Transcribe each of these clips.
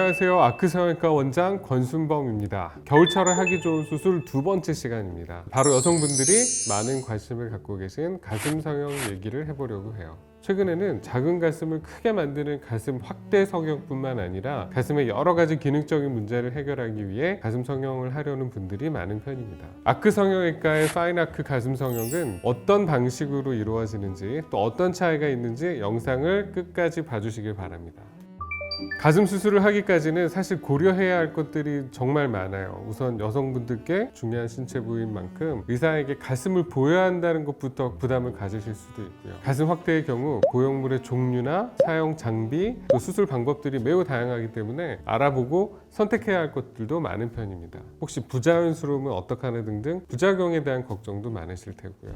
안녕하세요. 아크성형외과 원장 권순범입니다. 겨울철에 하기 좋은 수술 두 번째 시간입니다. 바로 여성분들이 많은 관심을 갖고 계신 가슴 성형 얘기를 해보려고 해요. 최근에는 작은 가슴을 크게 만드는 가슴 확대 성형뿐만 아니라 가슴의 여러 가지 기능적인 문제를 해결하기 위해 가슴 성형을 하려는 분들이 많은 편입니다. 아크 성형외과의 파인아크 가슴 성형은 어떤 방식으로 이루어지는지 또 어떤 차이가 있는지 영상을 끝까지 봐주시길 바랍니다. 가슴 수술을 하기까지는 사실 고려해야 할 것들이 정말 많아요. 우선 여성분들께 중요한 신체 부위인 만큼 의사에게 가슴을 보여야 한다는 것부터 부담을 가지실 수도 있고요. 가슴 확대의 경우 보형물의 종류나 사용 장비 또 수술 방법들이 매우 다양하기 때문에 알아보고 선택해야 할 것들도 많은 편입니다. 혹시 부자연스러움은 어떡하나 등등 부작용에 대한 걱정도 많으실 테고요.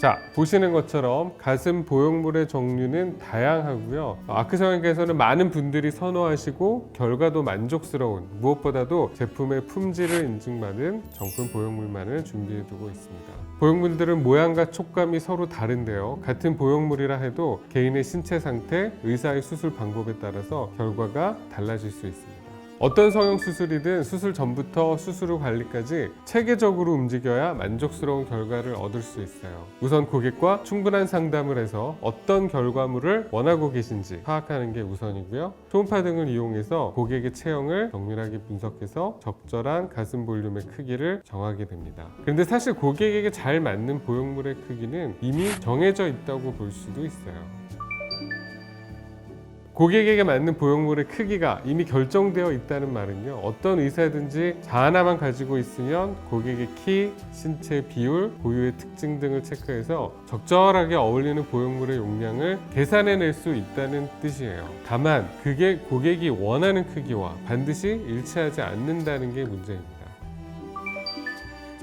자, 보시는 것처럼 가슴 보형물의 종류는 다양하고요. 아크 성형외과에서는 많은 분들이 선호하시고 결과도 만족스러운, 무엇보다도 제품의 품질을 인증받은 정품 보형물만을 준비해두고 있습니다. 보형물들은 모양과 촉감이 서로 다른데요. 같은 보형물이라 해도 개인의 신체 상태, 의사의 수술 방법에 따라서 결과가 달라질 수 있습니다. 어떤 성형 수술이든 수술 전부터 수술 후 관리까지 체계적으로 움직여야 만족스러운 결과를 얻을 수 있어요. 우선 고객과 충분한 상담을 해서 어떤 결과물을 원하고 계신지 파악하는 게 우선이고요. 초음파 등을 이용해서 고객의 체형을 정밀하게 분석해서 적절한 가슴 볼륨의 크기를 정하게 됩니다. 그런데 사실 고객에게 잘 맞는 보형물의 크기는 이미 정해져 있다고 볼 수도 있어요. 고객에게 맞는 보형물의 크기가 이미 결정되어 있다는 말은요, 어떤 의사든지 자 하나만 가지고 있으면 고객의 키, 신체 비율, 고유의 특징 등을 체크해서 적절하게 어울리는 보형물의 용량을 계산해낼 수 있다는 뜻이에요. 다만 그게 고객이 원하는 크기와 반드시 일치하지 않는다는 게 문제입니다.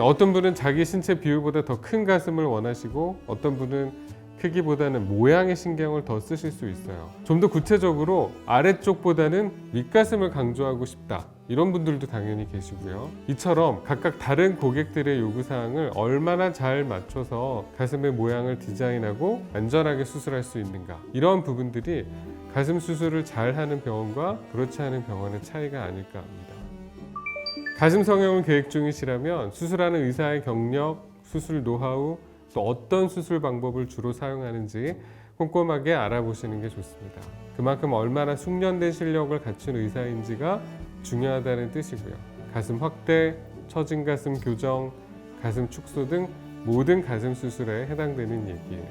어떤 분은 자기 신체 비율보다 더 큰 가슴을 원하시고 어떤 분은 크기보다는 모양에 신경을 더 쓰실 수 있어요. 좀 더 구체적으로 아래쪽보다는 윗가슴을 강조하고 싶다, 이런 분들도 당연히 계시고요. 이처럼 각각 다른 고객들의 요구사항을 얼마나 잘 맞춰서 가슴의 모양을 디자인하고 안전하게 수술할 수 있는가, 이런 부분들이 가슴 수술을 잘 하는 병원과 그렇지 않은 병원의 차이가 아닐까 합니다. 가슴 성형을 계획 중이시라면 수술하는 의사의 경력, 수술 노하우, 또 어떤 수술 방법을 주로 사용하는지 꼼꼼하게 알아보시는 게 좋습니다. 그만큼 얼마나 숙련된 실력을 갖춘 의사인지가 중요하다는 뜻이고요. 가슴 확대, 처진 가슴 교정, 가슴 축소 등 모든 가슴 수술에 해당되는 얘기예요.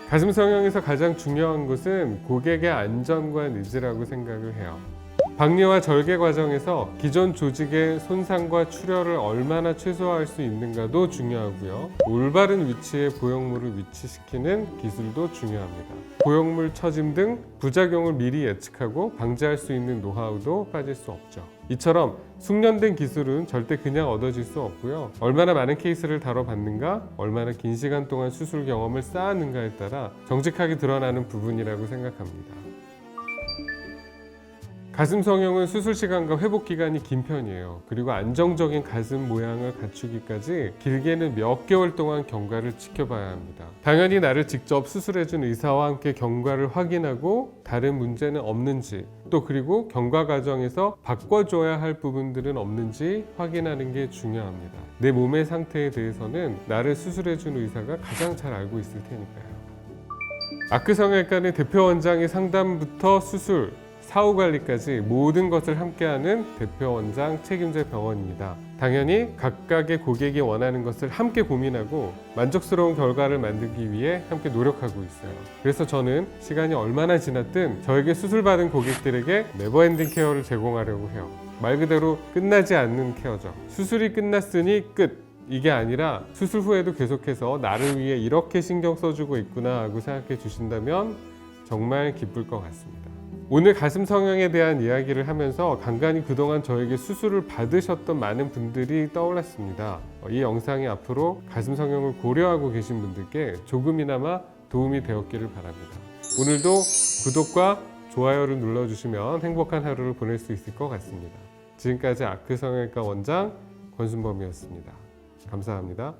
가슴 성형에서 가장 중요한 것은 고객의 안전과 니즈라고 생각을 해요. 박리와 절개 과정에서 기존 조직의 손상과 출혈을 얼마나 최소화할 수 있는가도 중요하고요. 올바른 위치에 보형물을 위치시키는 기술도 중요합니다. 보형물 처짐 등 부작용을 미리 예측하고 방지할 수 있는 노하우도 빠질 수 없죠. 이처럼 숙련된 기술은 절대 그냥 얻어질 수 없고요. 얼마나 많은 케이스를 다뤄봤는가, 얼마나 긴 시간 동안 수술 경험을 쌓았는가에 따라 정직하게 드러나는 부분이라고 생각합니다. 가슴 성형은 수술 시간과 회복 기간이 긴 편이에요. 그리고 안정적인 가슴 모양을 갖추기까지 길게는 몇 개월 동안 경과를 지켜봐야 합니다. 당연히 나를 직접 수술해준 의사와 함께 경과를 확인하고 다른 문제는 없는지, 또 그리고 경과 과정에서 바꿔줘야 할 부분들은 없는지 확인하는 게 중요합니다. 내 몸의 상태에 대해서는 나를 수술해준 의사가 가장 잘 알고 있을 테니까요. 아크 성형외과는 대표 원장의 상담부터 수술, 사후 관리까지 모든 것을 함께하는 대표 원장 책임제 병원입니다. 당연히 각각의 고객이 원하는 것을 함께 고민하고 만족스러운 결과를 만들기 위해 함께 노력하고 있어요. 그래서 저는 시간이 얼마나 지났든 저에게 수술받은 고객들에게 네버엔딩 케어를 제공하려고 해요. 말 그대로 끝나지 않는 케어죠. 수술이 끝났으니 끝! 이게 아니라 수술 후에도 계속해서 나를 위해 이렇게 신경 써주고 있구나 하고 생각해 주신다면 정말 기쁠 것 같습니다. 오늘 가슴 성형에 대한 이야기를 하면서 간간히 그동안 저에게 수술을 받으셨던 많은 분들이 떠올랐습니다. 이 영상이 앞으로 가슴 성형을 고려하고 계신 분들께 조금이나마 도움이 되었기를 바랍니다. 오늘도 구독과 좋아요를 눌러주시면 행복한 하루를 보낼 수 있을 것 같습니다. 지금까지 아크 성형외과 원장 권순범이었습니다. 감사합니다.